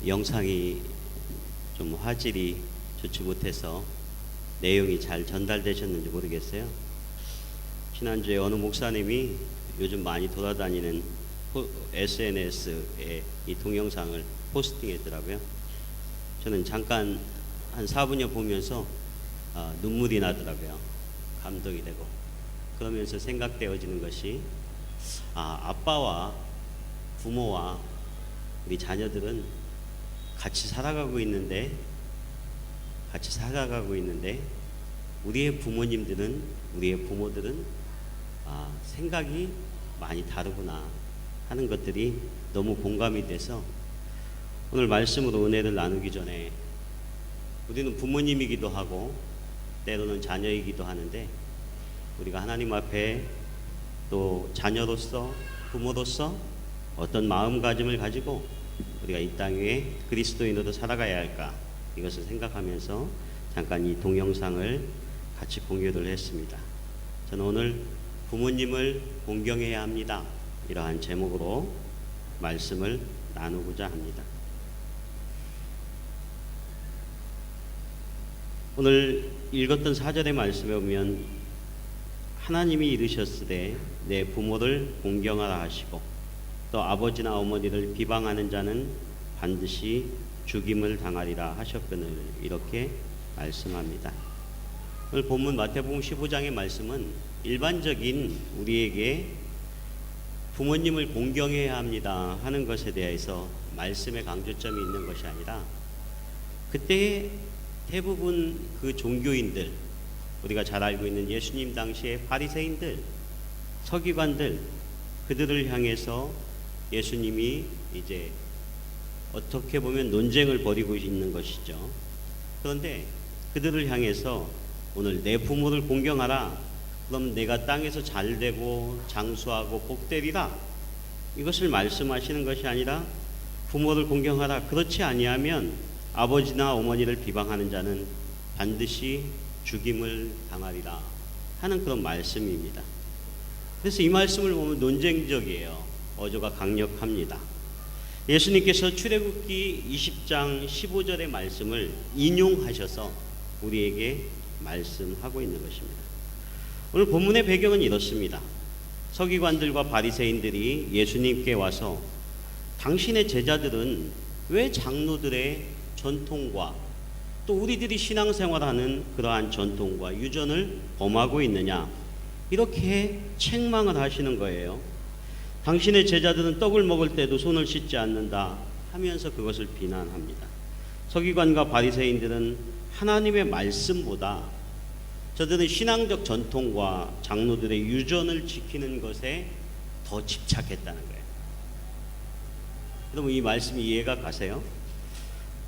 영상이 좀 화질이 좋지 못해서 내용이 잘 전달되셨는지 모르겠어요. 지난주에 어느 목사님이 요즘 많이 돌아다니는 SNS에 이 동영상을 포스팅했더라고요. 저는 잠깐 한 4분여 보면서 눈물이 나더라고요. 감동이 되고. 그러면서 생각되어지는 것이 아빠와 부모와 우리 자녀들은 같이 살아가고 있는데 우리의 부모님들은, 우리의 부모들은 생각이 많이 다르구나 하는 것들이 너무 공감이 돼서 오늘 말씀으로 은혜를 나누기 전에 우리는 부모님이기도 하고 때로는 자녀이기도 하는데 우리가 하나님 앞에 또 자녀로서 부모로서 어떤 마음가짐을 가지고 우리가 이 땅 위에 그리스도인으로 살아가야 할까, 이것을 생각하면서 잠깐 이 동영상을 같이 공유를 했습니다. 저는 오늘 부모님을 공경해야 합니다, 이러한 제목으로 말씀을 나누고자 합니다. 오늘 읽었던 4절의 말씀에 보면 하나님이 이르셨으되 내 부모를 공경하라 하시고 또 아버지나 어머니를 비방하는 자는 반드시 죽임을 당하리라 하셨거늘, 이렇게 말씀합니다. 오늘 본문 마태복음 15장의 말씀은 일반적인 우리에게 부모님을 공경해야 합니다 하는 것에 대해서 말씀의 강조점이 있는 것이 아니라 그때 대부분 그 종교인들, 우리가 잘 알고 있는 예수님 당시의 바리새인들, 서기관들, 그들을 향해서 예수님이 이제 어떻게 보면 논쟁을 벌이고 있는 것이죠. 그런데 그들을 향해서 오늘 내 부모를 공경하라, 그럼 내가 땅에서 잘되고 장수하고 복되리라, 이것을 말씀하시는 것이 아니라 부모를 공경하라, 그렇지 아니하면 아버지나 어머니를 비방하는 자는 반드시 죽임을 당하리라 하는 그런 말씀입니다. 그래서 이 말씀을 보면 논쟁적이에요. 어조가 강력합니다. 예수님께서 출애굽기 20장 15절의 말씀을 인용하셔서 우리에게 말씀하고 있는 것입니다. 오늘 본문의 배경은 이렇습니다. 서기관들과 바리새인들이 예수님께 와서 당신의 제자들은 왜 장로들의 전통과 또 우리들이 신앙생활하는 그러한 전통과 유전을 범하고 있느냐, 이렇게 책망을 하시는 거예요. 당신의 제자들은 떡을 먹을 때도 손을 씻지 않는다 하면서 그것을 비난합니다. 서기관과 바리새인들은 하나님의 말씀보다 저들은 신앙적 전통과 장로들의 유전을 지키는 것에 더 집착했다는 거예요. 여러분, 이 말씀이 이해가 가세요?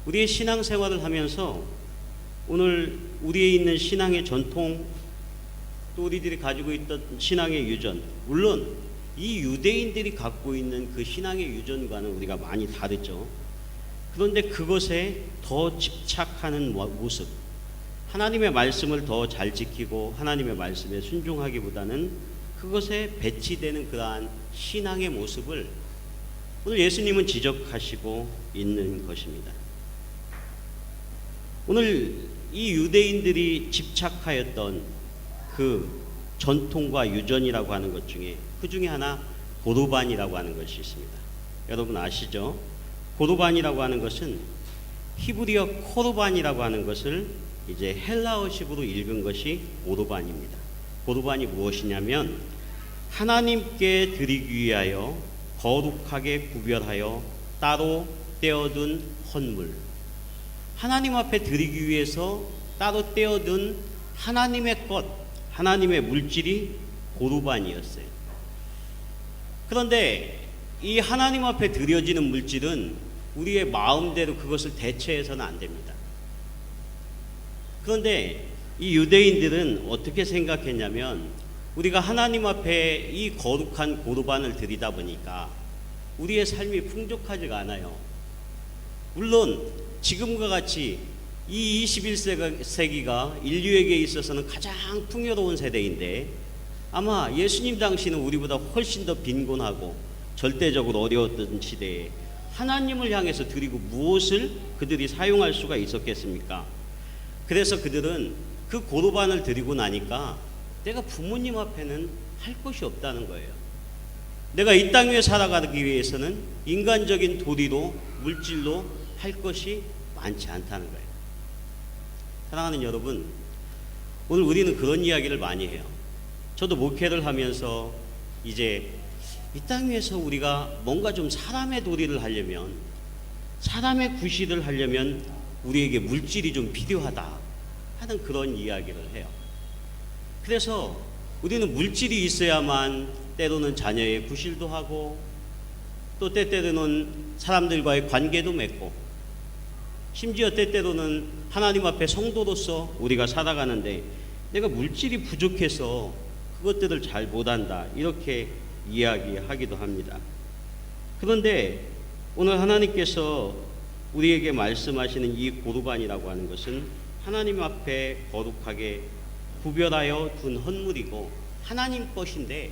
우리의 신앙생활을 하면서 오늘 우리에 있는 신앙의 전통, 또 우리들이 가지고 있던 신앙의 유전, 물론 이 유대인들이 갖고 있는 그 신앙의 유전과는 우리가 많이 다르죠. 그런데 그것에 더 집착하는 모습, 하나님의 말씀을 더 잘 지키고 하나님의 말씀에 순종하기보다는 그것에 배치되는 그러한 신앙의 모습을 오늘 예수님은 지적하시고 있는 것입니다. 오늘 이 유대인들이 집착하였던 그 전통과 유전이라고 하는 것 중에 그 중에 하나 고르반이라고 하는 것이 있습니다. 여러분 아시죠? 고르반이라고 하는 것은 히브리어 코르반이라고 하는 것을 이제 헬라어식으로 읽은 것이 고르반입니다. 고르반이 무엇이냐면 하나님께 드리기 위하여 거룩하게 구별하여 따로 떼어둔 헌물, 하나님 앞에 드리기 위해서 따로 떼어둔 하나님의 것, 하나님의 물질이 고르반이었어요. 그런데 이 하나님 앞에 드려지는 물질은 우리의 마음대로 그것을 대체해서는 안 됩니다. 그런데 이 유대인들은 어떻게 생각했냐면 우리가 하나님 앞에 이 거룩한 고르반을 드리다 보니까 우리의 삶이 풍족하지가 않아요. 물론 지금과 같이 이 21세기가 인류에게 있어서는 가장 풍요로운 세대인데 아마 예수님 당시는 우리보다 훨씬 더 빈곤하고 절대적으로 어려웠던 시대에 하나님을 향해서 드리고 무엇을 그들이 사용할 수가 있었겠습니까? 그래서 그들은 그 고르반을 드리고 나니까 내가 부모님 앞에는 할 것이 없다는 거예요. 내가 이 땅 위에 살아가기 위해서는 인간적인 도리로, 물질로 할 것이 많지 않다는 거예요. 사랑하는 여러분, 오늘 우리는 그런 이야기를 많이 해요. 저도 목회를 하면서 이제 이 땅 위에서 우리가 뭔가 좀 사람의 도리를 하려면, 사람의 구실을 하려면 우리에게 물질이 좀 필요하다 하는 그런 이야기를 해요. 그래서 우리는 물질이 있어야만 때로는 자녀의 구실도 하고, 또 때때로는 사람들과의 관계도 맺고, 심지어 때때로는 하나님 앞에 성도로서 우리가 살아가는데 내가 물질이 부족해서 그것들을 잘 못한다, 이렇게 이야기하기도 합니다. 그런데 오늘 하나님께서 우리에게 말씀하시는 이 고르반이라고 하는 것은 하나님 앞에 거룩하게 구별하여 둔 헌물이고 하나님 것인데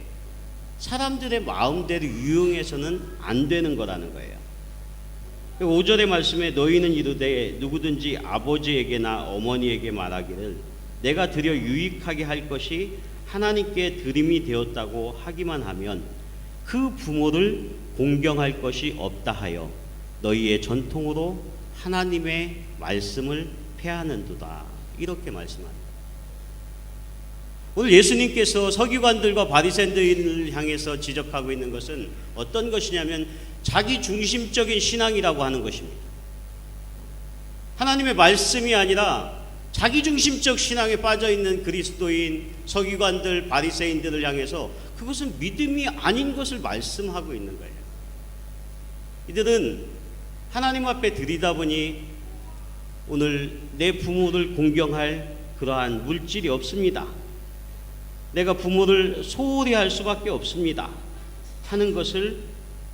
사람들의 마음대로 유용해서는 안 되는 거라는 거예요. 5절의 말씀에 너희는 이르되 누구든지 아버지에게나 어머니에게 말하기를 내가 드려 유익하게 할 것이 하나님께 드림이 되었다고 하기만 하면 그 부모를 공경할 것이 없다 하여 너희의 전통으로 하나님의 말씀을 폐하는도다, 이렇게 말씀합니다. 오늘 예수님께서 서기관들과 바리새인들을 향해서 지적하고 있는 것은 어떤 것이냐면 자기 중심적인 신앙이라고 하는 것입니다. 하나님의 말씀이 아니라 자기 중심적 신앙에 빠져 있는 그리스도인, 서기관들, 바리새인들을 향해서 그것은 믿음이 아닌 것을 말씀하고 있는 거예요. 이들은 하나님 앞에 드리다 보니 오늘 내 부모를 공경할 그러한 물질이 없습니다. 내가 부모를 소홀히 할 수밖에 없습니다 하는 것을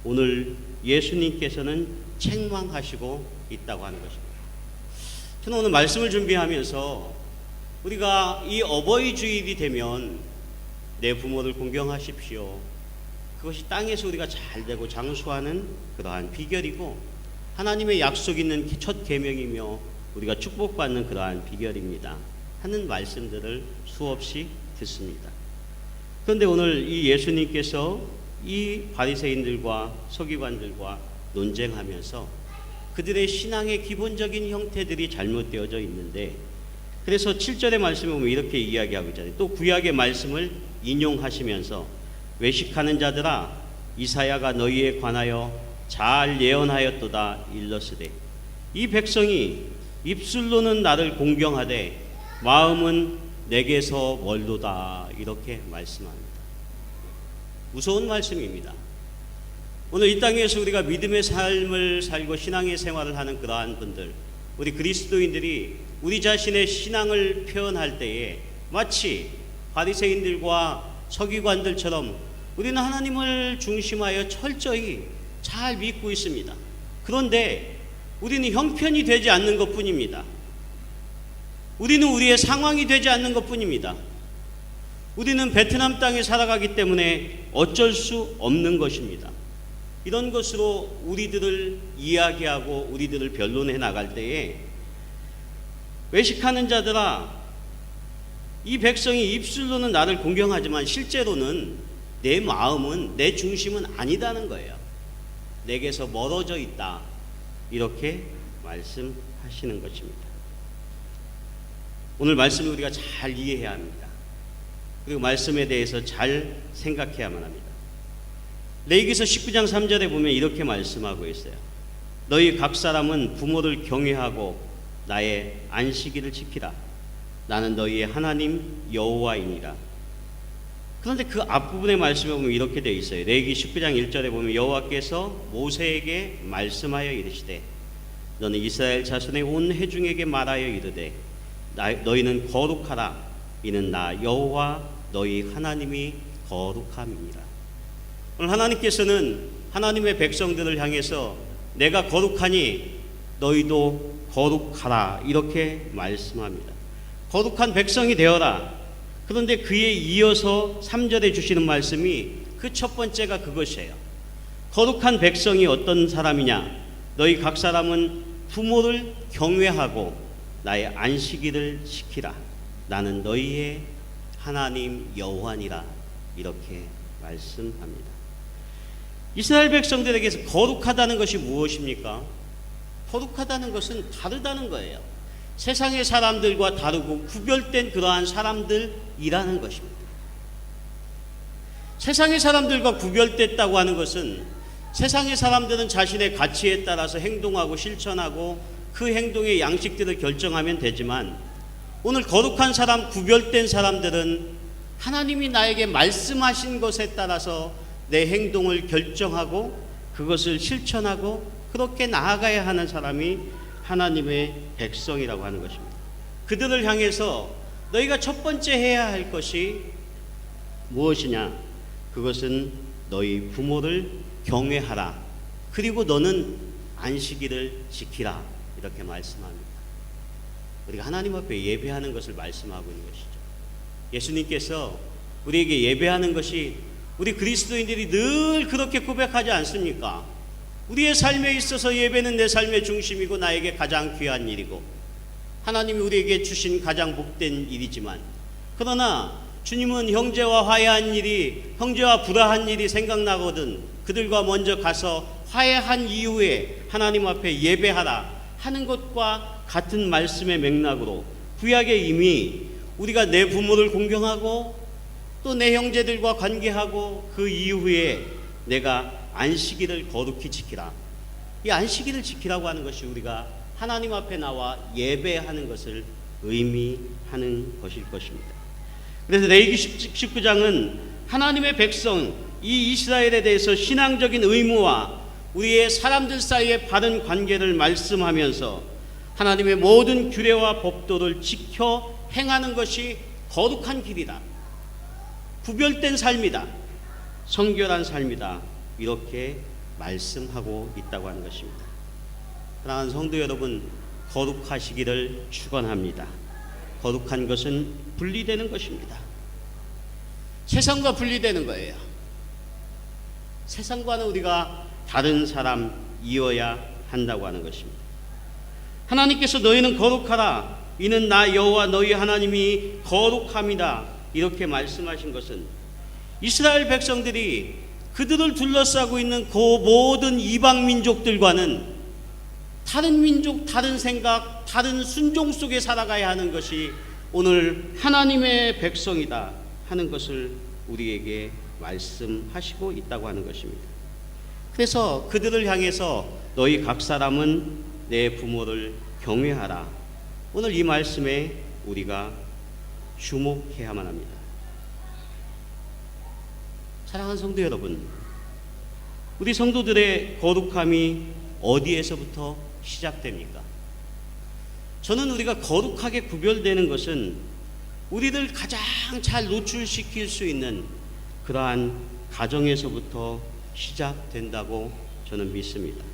오늘 예수님께서는 책망하시고 있다고 하는 것입니다. 저는 오늘 말씀을 준비하면서 우리가 이 어버이 주일이 되면 내 부모를 공경하십시오, 그것이 땅에서 우리가 잘 되고 장수하는 그러한 비결이고 하나님의 약속 있는 첫 계명이며 우리가 축복받는 그러한 비결입니다 하는 말씀들을 수없이 듣습니다. 그런데 오늘 이 예수님께서 이 바리새인들과 서기관들과 논쟁하면서 그들의 신앙의 기본적인 형태들이 잘못되어져 있는데, 그래서 7절의 말씀에 보면 이렇게 이야기하고 있잖아요. 또 구약의 말씀을 인용하시면서 외식하는 자들아 이사야가 너희에 관하여 잘 예언하였도다 일러스되 이 백성이 입술로는 나를 공경하되 마음은 내게서 멀도다, 이렇게 말씀합니다. 무서운 말씀입니다. 오늘 이 땅에서 우리가 믿음의 삶을 살고 신앙의 생활을 하는 그러한 분들, 우리 그리스도인들이 우리 자신의 신앙을 표현할 때에 마치 바리새인들과 서기관들처럼 우리는 하나님을 중심하여 철저히 잘 믿고 있습니다. 그런데 우리는 형편이 되지 않는 것뿐입니다. 우리는 우리의 상황이 되지 않는 것뿐입니다. 우리는 베트남 땅에 살아가기 때문에 어쩔 수 없는 것입니다. 이런 것으로 우리들을 이야기하고 우리들을 변론해 나갈 때에 외식하는 자들아 이 백성이 입술로는 나를 공경하지만 실제로는 내 마음은, 내 중심은 아니다는 거예요. 내게서 멀어져 있다, 이렇게 말씀하시는 것입니다. 오늘 말씀을 우리가 잘 이해해야 합니다. 그리고 말씀에 대해서 잘 생각해야만 합니다. 레위기서 19장 3절에 보면 이렇게 말씀하고 있어요. 너희 각 사람은 부모를 경외하고 나의 안식일을 지키라. 나는 너희의 하나님 여호와이니라. 그런데 그 앞부분의 말씀에 보면 이렇게 되어 있어요. 레위기 19장 1절에 보면 여호와께서 모세에게 말씀하여 이르시되 너는 이스라엘 자손의 온 회중에게 말하여 이르되 너희는 거룩하라. 이는 나 여호와 너희 하나님이 거룩함이니라. 오늘 하나님께서는 하나님의 백성들을 향해서 내가 거룩하니 너희도 거룩하라, 이렇게 말씀합니다. 거룩한 백성이 되어라. 그런데 그에 이어서 3절에 주시는 말씀이 그 첫 번째가 그것이에요. 거룩한 백성이 어떤 사람이냐? 너희 각 사람은 부모를 경외하고 나의 안식일을 지키라. 나는 너희의 하나님 여호와니라. 이렇게 말씀합니다. 이스라엘 백성들에게서 거룩하다는 것이 무엇입니까? 거룩하다는 것은 다르다는 거예요. 세상의 사람들과 다르고 구별된 그러한 사람들이라는 것입니다. 세상의 사람들과 구별됐다고 하는 것은 세상의 사람들은 자신의 가치에 따라서 행동하고 실천하고 그 행동의 양식들을 결정하면 되지만, 오늘 거룩한 사람, 구별된 사람들은 하나님이 나에게 말씀하신 것에 따라서 내 행동을 결정하고 그것을 실천하고 그렇게 나아가야 하는 사람이 하나님의 백성이라고 하는 것입니다. 그들을 향해서 너희가 첫 번째 해야 할 것이 무엇이냐? 그것은 너희 부모를 경외하라. 그리고 너는 안식일을 지키라. 이렇게 말씀합니다. 우리가 하나님 앞에 예배하는 것을 말씀하고 있는 것이죠. 예수님께서 우리에게 예배하는 것이, 우리 그리스도인들이 늘 그렇게 고백하지 않습니까? 우리의 삶에 있어서 예배는 내 삶의 중심이고 나에게 가장 귀한 일이고 하나님이 우리에게 주신 가장 복된 일이지만, 그러나 주님은 형제와 화해한 일이, 형제와 불화한 일이 생각나거든 그들과 먼저 가서 화해한 이후에 하나님 앞에 예배하라 하는 것과 같은 말씀의 맥락으로 구약에 이미 우리가 내 부모를 공경하고 또 내 형제들과 관계하고 그 이후에 내가 안식일을 거룩히 지키라. 이 안식일을 지키라고 하는 것이 우리가 하나님 앞에 나와 예배하는 것을 의미하는 것일 것입니다. 그래서 레위기 19장은 하나님의 백성 이 이스라엘에 대해서 신앙적인 의무와 우리의 사람들 사이의 바른 관계를 말씀하면서 하나님의 모든 규례와 법도를 지켜 행하는 것이 거룩한 길이다, 구별된 삶이다, 성결한 삶이다, 이렇게 말씀하고 있다고 하는 것입니다. 사랑하는 성도 여러분, 거룩하시기를 축원합니다. 거룩한 것은 분리되는 것입니다. 세상과 분리되는 거예요. 세상과는 우리가 다른 사람이어야 한다고 하는 것입니다. 하나님께서 너희는 거룩하라. 이는 나 여호와 너희 하나님이 거룩함이다. 이렇게 말씀하신 것은 이스라엘 백성들이 그들을 둘러싸고 있는 그 모든 이방 민족들과는 다른 민족, 다른 생각, 다른 순종 속에 살아가야 하는 것이 오늘 하나님의 백성이다 하는 것을 우리에게 말씀하시고 있다고 하는 것입니다. 그래서 그들을 향해서 너희 각 사람은 내 부모를 경외하라. 오늘 이 말씀에 우리가 주목해야만 합니다. 사랑하는 성도 여러분, 우리 성도들의 거룩함이 어디에서부터 시작됩니까? 저는 우리가 거룩하게 구별되는 것은 우리를 가장 잘 노출시킬 수 있는 그러한 가정에서부터 시작된다고 저는 믿습니다.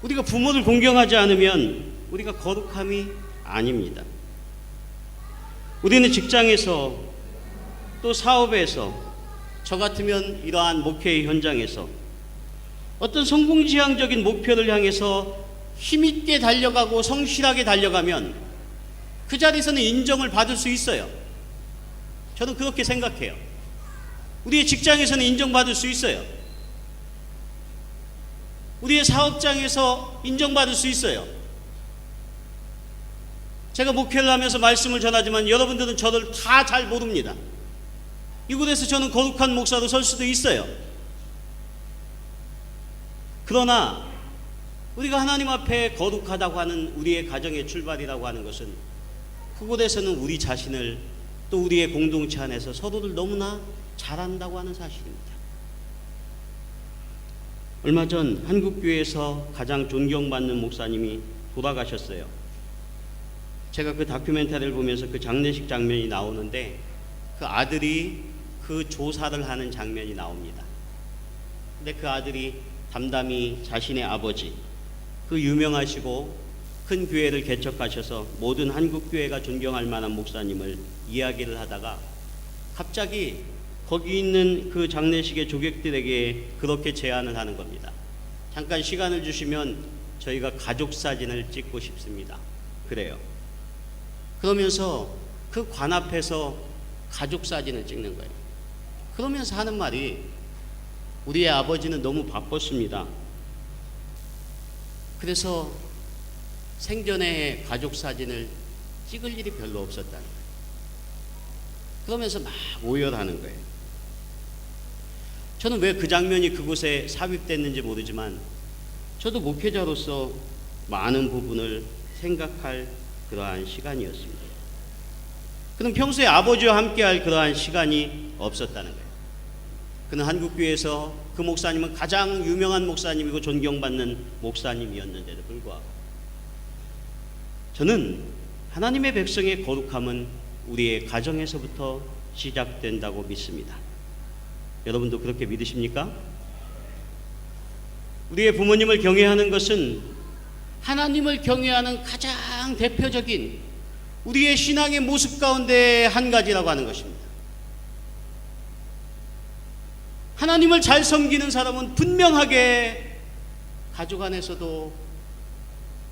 우리가 부모를 공경하지 않으면 우리가 거룩함이 아닙니다. 우리는 직장에서 또 사업에서, 저 같으면 이러한 목회의 현장에서 어떤 성공지향적인 목표를 향해서 힘있게 달려가고 성실하게 달려가면 그 자리에서는 인정을 받을 수 있어요. 저는 그렇게 생각해요. 우리의 직장에서는 인정받을 수 있어요. 우리의 사업장에서 인정받을 수 있어요. 제가 목회를 하면서 말씀을 전하지만 여러분들은 저를 다 잘 모릅니다. 이곳에서 저는 거룩한 목사로 설 수도 있어요. 그러나 우리가 하나님 앞에 거룩하다고 하는 우리의 가정의 출발이라고 하는 것은 그곳에서는 우리 자신을 또 우리의 공동체 안에서 서로를 너무나 잘한다고 하는 사실입니다. 얼마 전 한국교회에서 가장 존경받는 목사님이 돌아가셨어요. 제가 그 다큐멘터리를 보면서 그 장례식 장면이 나오는데 그 아들이 그 조사를 하는 장면이 나옵니다. 근데 그 아들이 담담히 자신의 아버지, 그 유명하시고 큰 교회를 개척하셔서 모든 한국 교회가 존경할 만한 목사님을 이야기를 하다가 갑자기 거기 있는 그 장례식의 조객들에게 그렇게 제안을 하는 겁니다. 잠깐 시간을 주시면 저희가 가족 사진을 찍고 싶습니다. 그래요. 그러면서 그 관 앞에서 가족 사진을 찍는 거예요. 그러면서 하는 말이, 우리의 아버지는 너무 바빴습니다. 그래서 생전에 가족 사진을 찍을 일이 별로 없었다는 거예요. 그러면서 막 오열하는 거예요. 저는 왜 그 장면이 그곳에 삽입됐는지 모르지만 저도 목회자로서 많은 부분을 생각할 그러한 시간이었습니다. 그는 평소에 아버지와 함께할 그러한 시간이 없었다는 거예요. 그는 한국교회에서 그 목사님은 가장 유명한 목사님이고 존경받는 목사님이었는데도 불구하고, 저는 하나님의 백성의 거룩함은 우리의 가정에서부터 시작된다고 믿습니다. 여러분도 그렇게 믿으십니까? 우리의 부모님을 경외하는 것은 하나님을 경외하는 가장 대표적인 우리의 신앙의 모습 가운데 한 가지라고 하는 것입니다. 하나님을 잘 섬기는 사람은 분명하게 가족 안에서도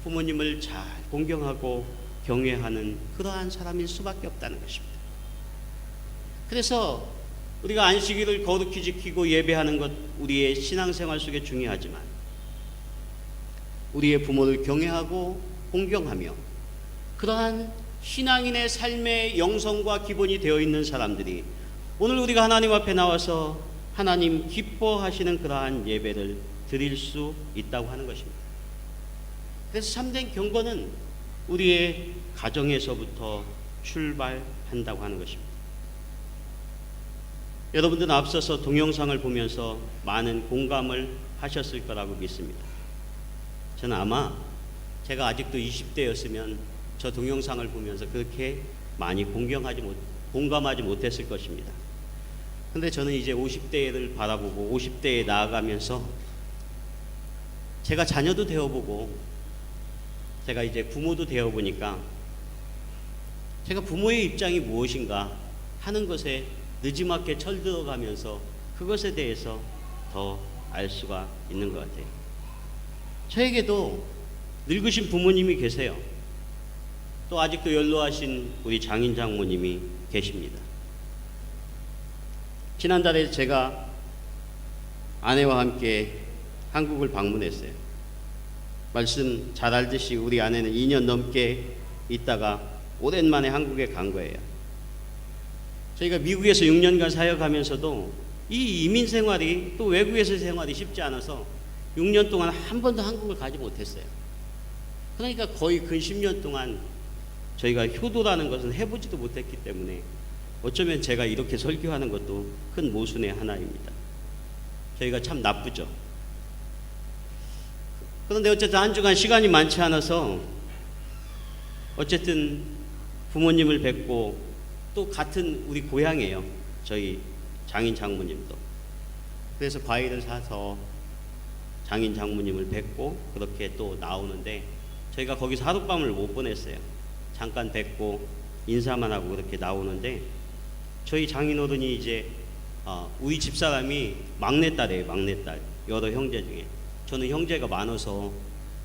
부모님을 잘 공경하고 경외하는 그러한 사람일 수밖에 없다는 것입니다. 그래서 우리가 안식일을 거룩히 지키고 예배하는 것, 우리의 신앙생활 속에 중요하지만 우리의 부모를 경외하고 공경하며 그러한 신앙인의 삶의 영성과 기본이 되어 있는 사람들이 오늘 우리가 하나님 앞에 나와서 하나님 기뻐하시는 그러한 예배를 드릴 수 있다고 하는 것입니다. 그래서 참된 경건은 우리의 가정에서부터 출발한다고 하는 것입니다. 여러분들은 앞서서 동영상을 보면서 많은 공감을 하셨을 거라고 믿습니다. 저는 아마 제가 아직도 20대였으면 저 동영상을 보면서 그렇게 많이 공감하지 못했을 것입니다. 근데 저는 이제 50대를 바라보고 50대에 나아가면서 제가 자녀도 되어보고 제가 이제 부모도 되어보니까 제가 부모의 입장이 무엇인가 하는 것에 느지막게 철들어가면서 그것에 대해서 더 알 수가 있는 것 같아요. 저에게도 늙으신 부모님이 계세요. 또 아직도 연로하신 우리 장인 장모님이 계십니다. 지난달에 제가 아내와 함께 한국을 방문했어요. 말씀 잘 알듯이 우리 아내는 2년 넘게 있다가 오랜만에 한국에 간 거예요. 저희가 미국에서 6년간 사역하면서도 이 이민 생활이 또 외국에서 생활이 쉽지 않아서 6년 동안 한 번도 한국을 가지 못했어요. 그러니까 거의 근 10년 동안 저희가 효도라는 것은 해보지도 못했기 때문에 어쩌면 제가 이렇게 설교하는 것도 큰 모순의 하나입니다. 저희가 참 나쁘죠. 그런데 어쨌든 한 주간 시간이 많지 않아서 어쨌든 부모님을 뵙고 또 같은 우리 고향이에요. 저희 장인 장모님도. 그래서 과일을 사서 장인 장모님을 뵙고 그렇게 또 나오는데 저희가 거기서 하룻밤을 못 보냈어요. 잠깐 뵙고 인사만 하고 그렇게 나오는데 저희 장인어른이 이제 우리 집사람이 막내딸이에요. 막내딸. 여러 형제 중에. 저는 형제가 많아서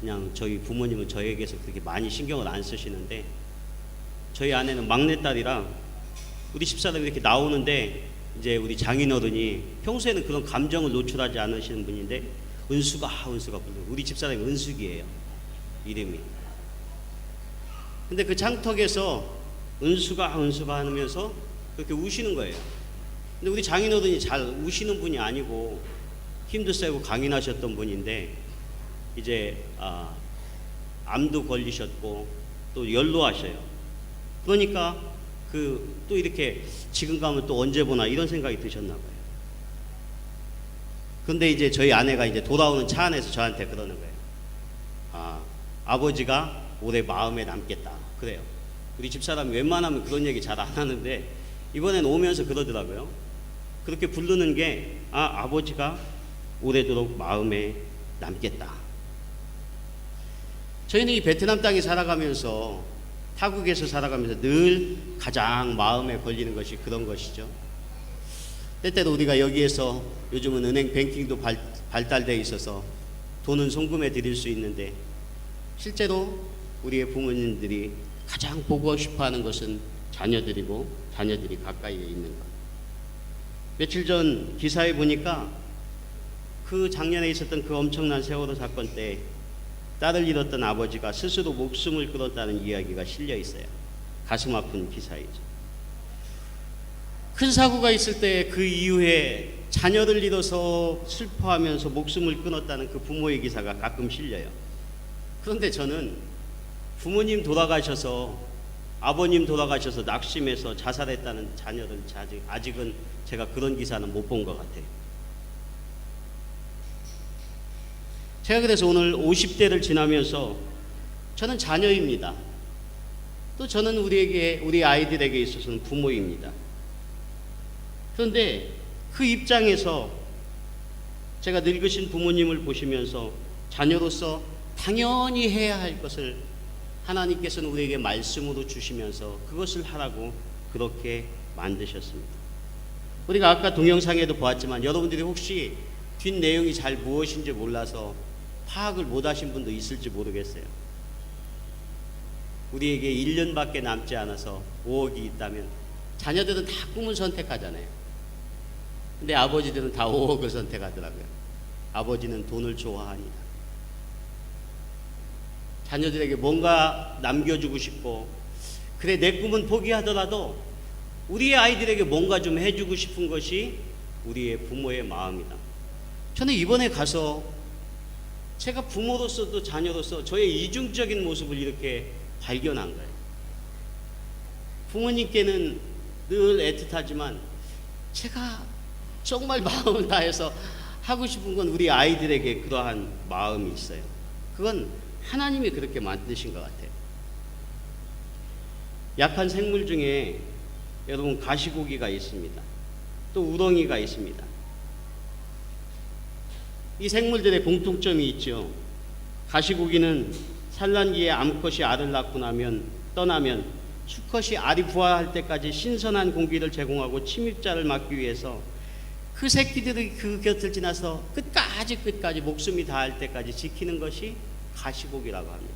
그냥 저희 부모님은 저에게서 그렇게 많이 신경을 안 쓰시는데 저희 아내는 막내딸이라 우리 집사람이 이렇게 나오는데 이제 우리 장인어른이 평소에는 그런 감정을 노출하지 않으시는 분인데 은수가 불러요. 우리 집사람이 은숙이에요. 이름이. 근데 그 창턱에서 은수가 하면서 그렇게 우시는 거예요. 근데 우리 장인어른이 잘 우시는 분이 아니고 힘도 세고 강인하셨던 분인데 이제 암도 걸리셨고 또 연로하셔요. 그러니까 또 이렇게 지금 가면 또 언제 보나 이런 생각이 드셨나 봐요. 근데 이제 저희 아내가 이제 돌아오는 차 안에서 저한테 그러는 거예요. 아버지가 올해 마음에 남겠다. 그래요. 우리 집사람이 웬만하면 그런 얘기 잘 안 하는데 이번엔 오면서 그러더라고요. 그렇게 부르는 게 아버지가 오래도록 마음에 남겠다. 저희는 이 베트남 땅에 살아가면서 타국에서 살아가면서 늘 가장 마음에 걸리는 것이 그런 것이죠. 때때로 우리가 여기에서 요즘은 은행 뱅킹도 발달되어 있어서 돈은 송금해 드릴 수 있는데 실제로 우리의 부모님들이 가장 보고 싶어 하는 것은 자녀들이고 자녀들이 가까이에 있는 것. 며칠 전 기사에 보니까 그 작년에 있었던 그 엄청난 세월호 사건 때 딸을 잃었던 아버지가 스스로 목숨을 끊었다는 이야기가 실려 있어요. 가슴 아픈 기사이죠. 큰 사고가 있을 때 그 이후에 자녀를 잃어서 슬퍼하면서 목숨을 끊었다는 그 부모의 기사가 가끔 실려요. 그런데 저는 부모님 돌아가셔서 아버님 돌아가셔서 낙심해서 자살했다는 자녀들 아직은 제가 그런 기사는 못 본 것 같아요. 제가 그래서 오늘 50대를 지나면서 저는 자녀입니다. 또 저는 우리 아이들에게 있어서는 부모입니다. 그런데 그 입장에서 제가 늙으신 부모님을 보시면서 자녀로서 당연히 해야 할 것을 하나님께서는 우리에게 말씀으로 주시면서 그것을 하라고 그렇게 만드셨습니다. 우리가 아까 동영상에도 보았지만 여러분들이 혹시 뒷내용이 잘 무엇인지 몰라서 파악을 못하신 분도 있을지 모르겠어요. 우리에게 1년밖에 남지 않아서 5억이 있다면 자녀들은 다 꿈을 선택하잖아요. 근데 아버지들은 다 5억을 선택하더라고요. 아버지는 돈을 좋아합니다. 자녀들에게 뭔가 남겨주고 싶고, 그래 내 꿈은 포기하더라도 우리의 아이들에게 뭔가 좀 해주고 싶은 것이 우리의 부모의 마음이다. 저는 이번에 가서 제가 부모로서도 자녀로서 저의 이중적인 모습을 이렇게 발견한 거예요. 부모님께는 늘 애틋하지만 제가 정말 마음을 다해서 하고 싶은 건 우리 아이들에게 그러한 마음이 있어요. 그건 하나님이 그렇게 만드신 것 같아요. 약한 생물 중에 여러분 가시고기가 있습니다. 또 우렁이가 있습니다. 이 생물들의 공통점이 있죠. 가시고기는 산란기에 암컷이 알을 낳고 떠나면 수컷이 알이 부화할 때까지 신선한 공기를 제공하고 침입자를 막기 위해서 그 새끼들이 그 곁을 지나서 끝까지 목숨이 닿을 때까지 지키는 것이 가시고기라고 합니다.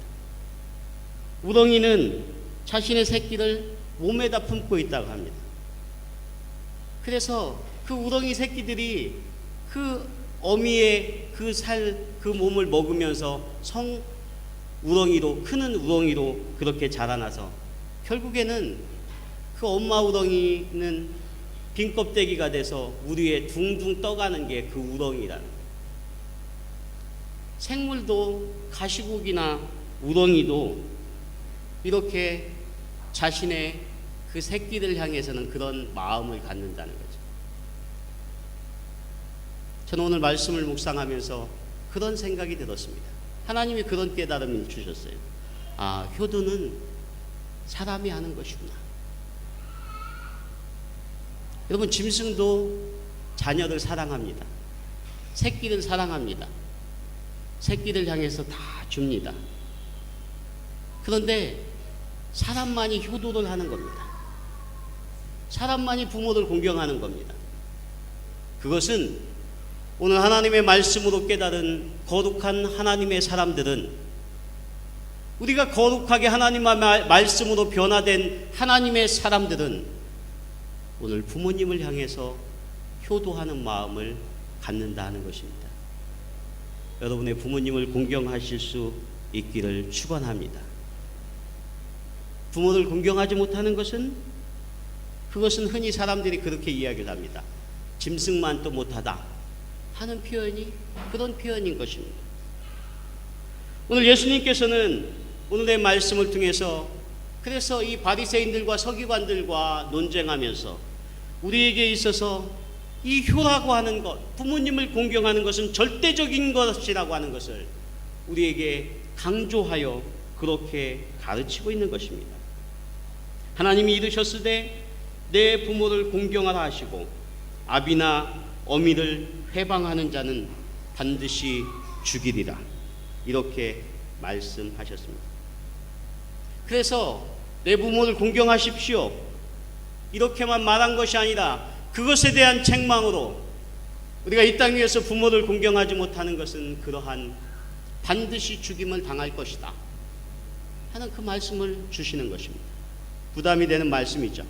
우렁이는 자신의 새끼를 몸에다 품고 있다고 합니다. 그래서 그 우렁이 새끼들이 그 어미의 그 몸을 먹으면서 크는 우렁이로 그렇게 자라나서 결국에는 그 엄마 우렁이는 빈 껍데기가 돼서 물 위에 둥둥 떠가는 게 그 우렁이라는 거예요. 생물도 가시고기나 우렁이도 이렇게 자신의 그 새끼를 향해서는 그런 마음을 갖는다는 거죠. 저는 오늘 말씀을 묵상하면서 그런 생각이 들었습니다. 하나님이 그런 깨달음을 주셨어요. 아, 효도는 사람이 하는 것이구나. 여러분, 짐승도 자녀를 사랑합니다. 새끼를 사랑합니다. 새끼를 향해서 다 줍니다. 그런데 사람만이 효도를 하는 겁니다. 사람만이 부모를 공경하는 겁니다. 그것은 오늘 하나님의 말씀으로 깨달은 거룩한 하나님의 사람들은, 우리가 거룩하게 하나님의 말씀으로 변화된 하나님의 사람들은 오늘 부모님을 향해서 효도하는 마음을 갖는다 하는 것입니다. 여러분의 부모님을 공경하실 수 있기를 축원합니다. 부모를 공경하지 못하는 것은, 그것은 흔히 사람들이 그렇게 이야기를 합니다. 짐승만 또 못하다 하는 표현이 그런 표현인 것입니다. 오늘 예수님께서는 오늘의 말씀을 통해서 그래서 이 바리새인들과 서기관들과 논쟁하면서 우리에게 있어서 이 효라고 하는 것, 부모님을 공경하는 것은 절대적인 것이라고 하는 것을 우리에게 강조하여 그렇게 가르치고 있는 것입니다. 하나님이 이르셨을 때 내 부모를 공경하라 하시고 아비나 어미를 회방하는 자는 반드시 죽이리라, 이렇게 말씀하셨습니다. 그래서 내 부모를 공경하십시오, 이렇게만 말한 것이 아니라 그것에 대한 책망으로 우리가 이 땅 위에서 부모를 공경하지 못하는 것은 그러한 반드시 죽임을 당할 것이다 하는 그 말씀을 주시는 것입니다. 부담이 되는 말씀이죠.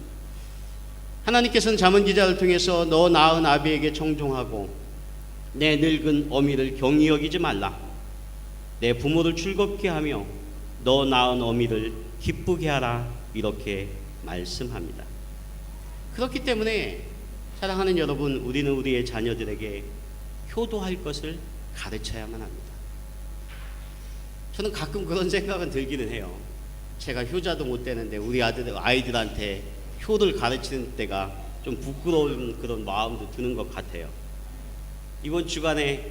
하나님께서는 잠언 기자를 통해서 너 낳은 아비에게 청종하고 내 늙은 어미를 경히 여기지 말라. 내 부모를 즐겁게 하며 너 낳은 어미를 기쁘게 하라. 이렇게 말씀합니다. 그렇기 때문에 사랑하는 여러분, 우리는 우리의 자녀들에게 효도할 것을 가르쳐야만 합니다. 저는 가끔 그런 생각은 들기는 해요. 제가 효자도 못 되는데 우리 아이들한테 효를 가르치는 때가 좀 부끄러운 그런 마음도 드는 것 같아요. 이번 주간에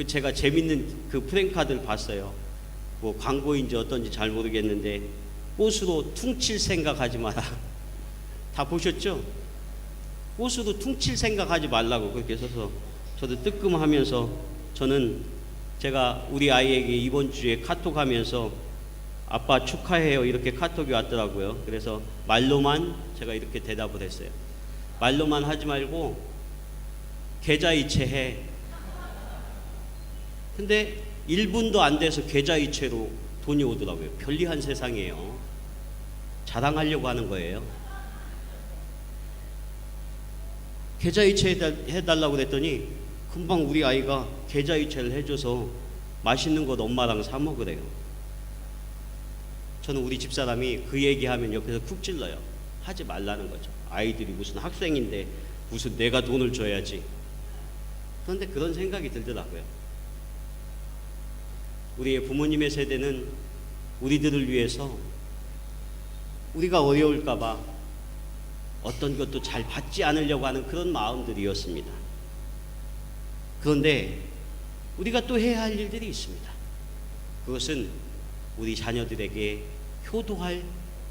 제가 재밌는 그 프랭카드를 봤어요. 뭐 광고인지 어떤지 잘 모르겠는데 꽃으로 퉁칠 생각하지 마라. 다 보셨죠? 꽃으로 퉁칠 생각하지 말라고 그렇게 써서 저도 뜨끔하면서 저는 제가 우리 아이에게 이번 주에 카톡하면서 아빠 축하해요 이렇게 카톡이 왔더라고요. 그래서 말로만 제가 이렇게 대답을 했어요. 말로만 하지 말고 계좌이체해. 근데 1분도 안 돼서 계좌이체로 돈이 오더라고요. 편리한 세상이에요. 자랑하려고 하는 거예요. 계좌이체 해달라고 그랬더니 금방 우리 아이가 계좌이체를 해줘서 맛있는 것 엄마랑 사 먹으래요. 저는 우리 집사람이 그 얘기하면 옆에서 쿡 찔러요. 하지 말라는 거죠. 아이들이 무슨 학생인데 무슨 내가 돈을 줘야지. 그런데 그런 생각이 들더라고요. 우리의 부모님의 세대는 우리들을 위해서 우리가 어려울까봐 어떤 것도 잘 받지 않으려고 하는 그런 마음들이었습니다. 그런데 우리가 또 해야 할 일들이 있습니다. 그것은 우리 자녀들에게 효도할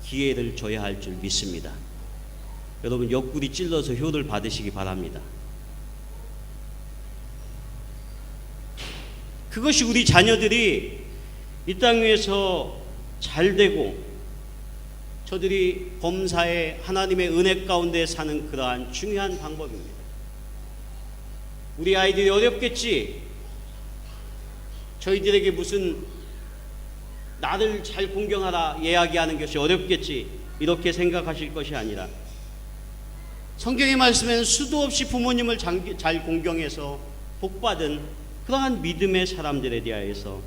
기회를 줘야 할 줄 믿습니다. 여러분 옆구리 찔러서 효를 받으시기 바랍니다. 그것이 우리 자녀들이 이 땅 위에서 잘 되고 저들이 범사에 하나님의 은혜 가운데 사는 그러한 중요한 방법입니다. 우리 아이들이 어렵겠지, 저희들에게 무슨 나를 잘 공경하라 이야기하는 것이 어렵겠지 이렇게 생각하실 것이 아니라 성경의 말씀에는 수도 없이 부모님을 잘 공경해서 복받은 그러한 믿음의 사람들에 대하여서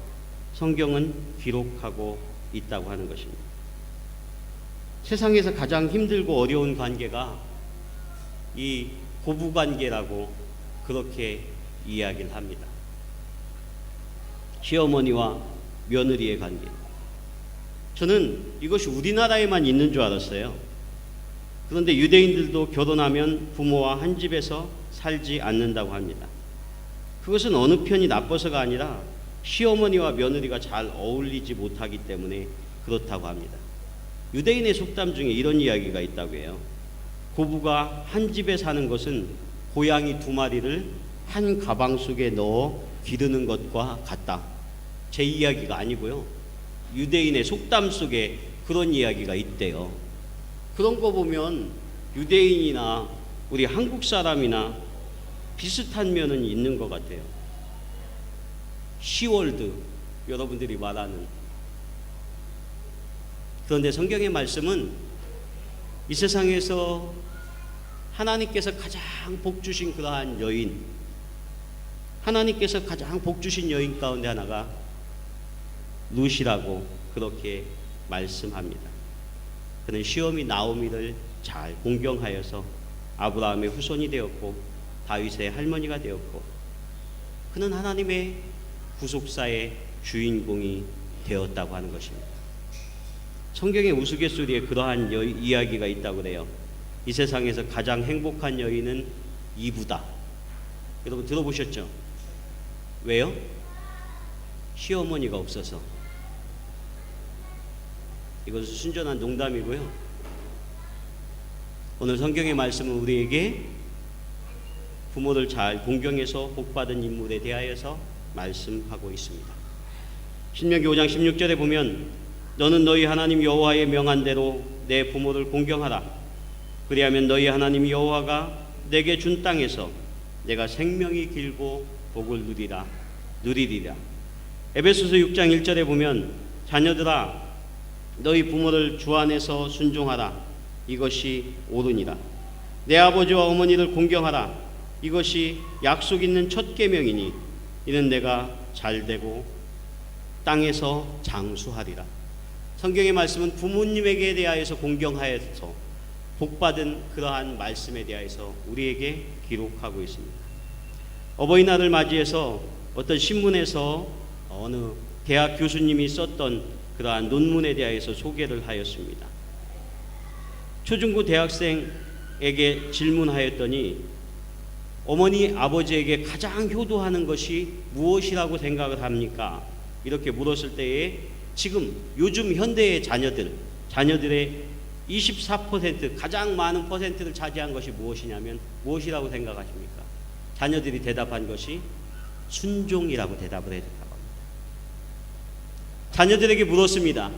성경은 기록하고 있다고 하는 것입니다. 세상에서 가장 힘들고 어려운 관계가 이 고부관계라고 그렇게 이야기를 합니다. 시어머니와 며느리의 관계. 저는 이것이 우리나라에만 있는 줄 알았어요. 그런데 유대인들도 결혼하면 부모와 한 집에서 살지 않는다고 합니다. 그것은 어느 편이 나빠서가 아니라 시어머니와 며느리가 잘 어울리지 못하기 때문에 그렇다고 합니다. 유대인의 속담 중에 이런 이야기가 있다고 해요. 고부가 한 집에 사는 것은 고양이 2마리를 한 가방 속에 넣어 기르는 것과 같다. 제 이야기가 아니고요. 유대인의 속담 속에 그런 이야기가 있대요. 그런 거 보면 유대인이나 우리 한국 사람이나 비슷한 면은 있는 것 같아요. 시월드, 여러분들이 말하는. 그런데 성경의 말씀은 이 세상에서 하나님께서 가장 복 주신 그러한 여인, 하나님께서 가장 복 주신 여인 가운데 하나가 룻이라고 그렇게 말씀합니다. 그는 시어미 나오미를 잘 공경하여서 아브라함의 후손이 되었고 다윗의 할머니가 되었고 그는 하나님의 구속사의 주인공이 되었다고 하는 것입니다. 성경의 우스갯소리에 그러한 이야기가 있다고 그래요. 이 세상에서 가장 행복한 여인은 이브다. 여러분 들어보셨죠? 왜요? 시어머니가 없어서. 이것은 순전한 농담이고요. 오늘 성경의 말씀은 우리에게 부모를 잘 공경해서 복받은 인물에 대하여서 말씀하고 있습니다. 신명기 5장 16절에 보면 너는 너희 하나님 여호와의 명한 대로 내 부모를 공경하라. 그리하면 너희 하나님 여호와가 내게 준 땅에서 내가 생명이 길고 복을 누리리라. 에베소서 6장 1절에 보면 자녀들아 너희 부모를 주 안에서 순종하라. 이것이 옳으니라. 내 아버지와 어머니를 공경하라. 이것이 약속 있는 첫 계명이니 이는 내가 잘되고 땅에서 장수하리라. 성경의 말씀은 부모님에게 대하여서 공경하여서 복받은 그러한 말씀에 대하여서 우리에게 기록하고 있습니다. 어버이날을 맞이해서 어떤 신문에서 어느 대학 교수님이 썼던 그러한 논문에 대하여서 소개를 하였습니다. 초중고 대학생에게 질문하였더니 어머니 아버지에게 가장 효도하는 것이 무엇이라고 생각을 합니까? 이렇게 물었을 때에 지금 요즘 현대의 자녀들의 24% 가장 많은 퍼센트를 차지한 것이 무엇이냐면 무엇이라고 생각하십니까? 자녀들이 대답한 것이 순종이라고 대답을 해줬다고 합니다. 자녀들에게 물었습니다.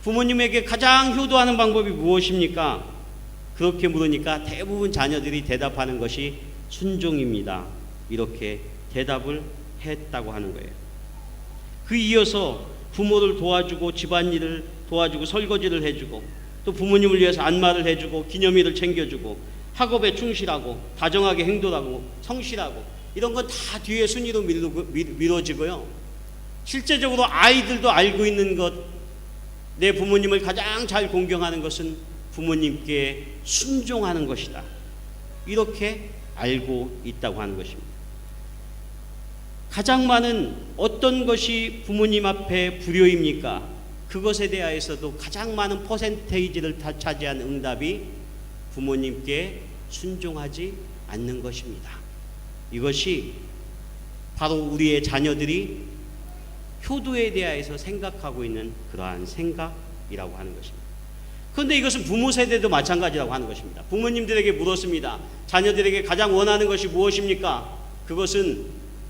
부모님에게 가장 효도하는 방법이 무엇입니까? 그렇게 물으니까 대부분 자녀들이 대답하는 것이 순종입니다. 이렇게 대답을 했다고 하는 거예요. 그 이어서 부모를 도와주고 집안일을 도와주고 설거지를 해주고 또 부모님을 위해서 안마를 해주고 기념일을 챙겨주고 학업에 충실하고 다정하게 행동하고 성실하고 이런 건 다 뒤에 순위로 미뤄지고요. 실제적으로 아이들도 알고 있는 것, 내 부모님을 가장 잘 공경하는 것은 부모님께 순종하는 것이다. 이렇게 알고 있다고 하는 것입니다. 가장 많은 어떤 것이 부모님 앞에 불효입니까? 그것에 대하여서도 가장 많은 퍼센테이지를 다 차지한 응답이 부모님께 순종하지 않는 것입니다. 이것이 바로 우리의 자녀들이 효도에 대하여서 생각하고 있는 그러한 생각이라고 하는 것입니다. 그런데 이것은 부모 세대도 마찬가지라고 하는 것입니다. 부모님들에게 물었습니다. 자녀들에게 가장 원하는 것이 무엇입니까? 그것은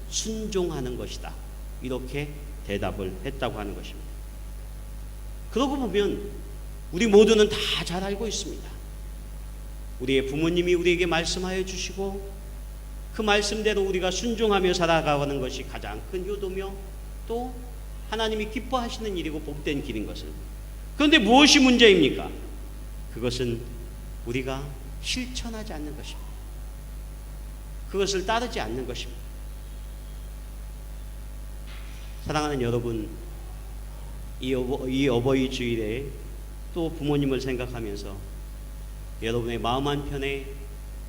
순종하는 것이다. 이렇게 대답을 했다고 하는 것입니다. 그러고 보면 우리 모두는 다 잘 알고 있습니다. 우리의 부모님이 우리에게 말씀하여 주시고 그 말씀대로 우리가 순종하며 살아가는 것이 가장 큰 효도며 또 하나님이 기뻐하시는 일이고 복된 길인 것을. 그런데 무엇이 문제입니까? 그것은 우리가 실천하지 않는 것입니다. 그것을 따르지 않는 것입니다. 사랑하는 여러분, 이 어버이 주일에 또 부모님을 생각하면서 여러분의 마음 한편에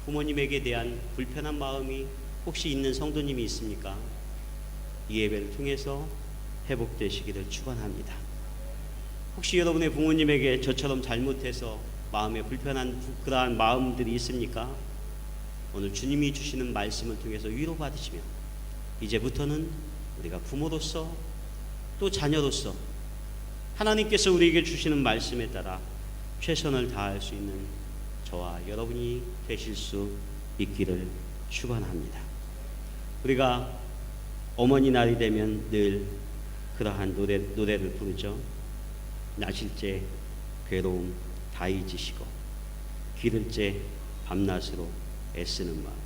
부모님에게 대한 불편한 마음이 혹시 있는 성도님이 있습니까? 이 예배를 통해서 회복되시기를 축원합니다. 혹시 여러분의 부모님에게 저처럼 잘못해서 마음에 불편한 그러한 마음들이 있습니까? 오늘 주님이 주시는 말씀을 통해서 위로받으시며 이제부터는 우리가 부모로서 또 자녀로서 하나님께서 우리에게 주시는 말씀에 따라 최선을 다할 수 있는 저와 여러분이 되실 수 있기를 축원합니다. 우리가 어머니 날이 되면 늘 그러한 노래를 부르죠. 나실제 괴로움 다 잊으시고 기를제 밤낮으로 애쓰는 마음.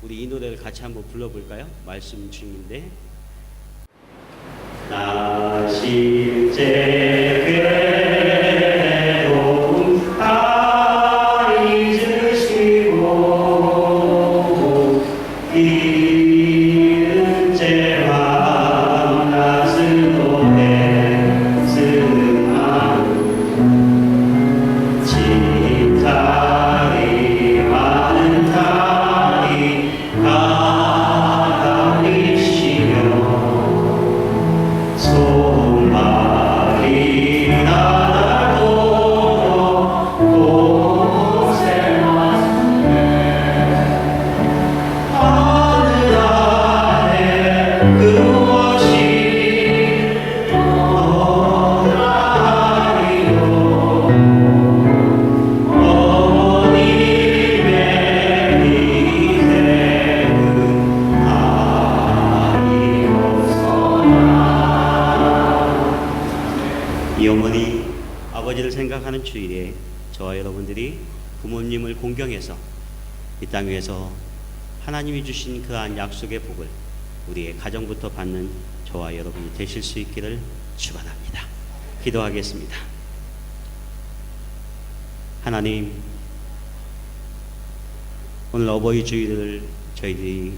우리 이 노래를 같이 한번 불러볼까요? 말씀 중인데 나실제 괴로움 다 잊으시고 기를제 밤낮으로 애쓰는 마음 진달이 많은 달이 가리시며 손발이 나도록 고생하네 하늘 아래 그것이 너라리요 어머님의 인생은 아니었어나. 이 어머니 아버지를 생각하는 주일에 저와 여러분들이 부모님을 공경해서 이 땅 위에서 하나님이 주신 그러한 약속의 복을 우리의 가정부터 받는 저와 여러분이 되실 수 있기를 축원합니다. 기도하겠습니다. 하나님, 오늘 어버이 주일을 저희들이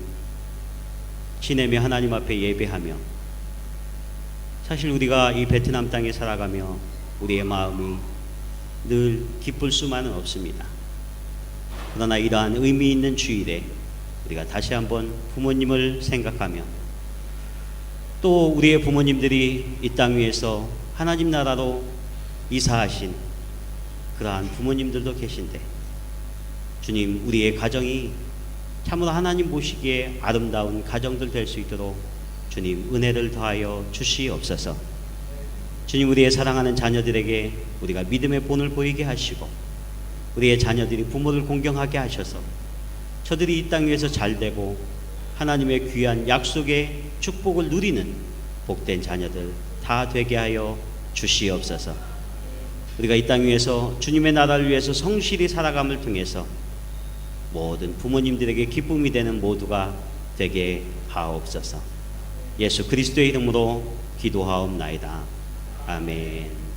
지내며 하나님 앞에 예배하며, 사실 우리가 이 베트남 땅에 살아가며 우리의 마음이 늘 기쁠 수만은 없습니다. 그러나 이러한 의미 있는 주일에 우리가 다시 한번 부모님을 생각하며, 또 우리의 부모님들이 이 땅 위에서 하나님 나라로 이사하신 그러한 부모님들도 계신데, 주님, 우리의 가정이 참으로 하나님 보시기에 아름다운 가정들 될 수 있도록 주님 은혜를 더하여 주시옵소서. 주님, 우리의 사랑하는 자녀들에게 우리가 믿음의 본을 보이게 하시고, 우리의 자녀들이 부모를 공경하게 하셔서 저들이 이 땅 위에서 잘되고 하나님의 귀한 약속의 축복을 누리는 복된 자녀들 다 되게 하여 주시옵소서. 우리가 이 땅 위에서 주님의 나라를 위해서 성실히 살아감을 통해서 모든 부모님들에게 기쁨이 되는 모두가 되게 하옵소서. 예수 그리스도의 이름으로 기도하옵나이다. 아멘.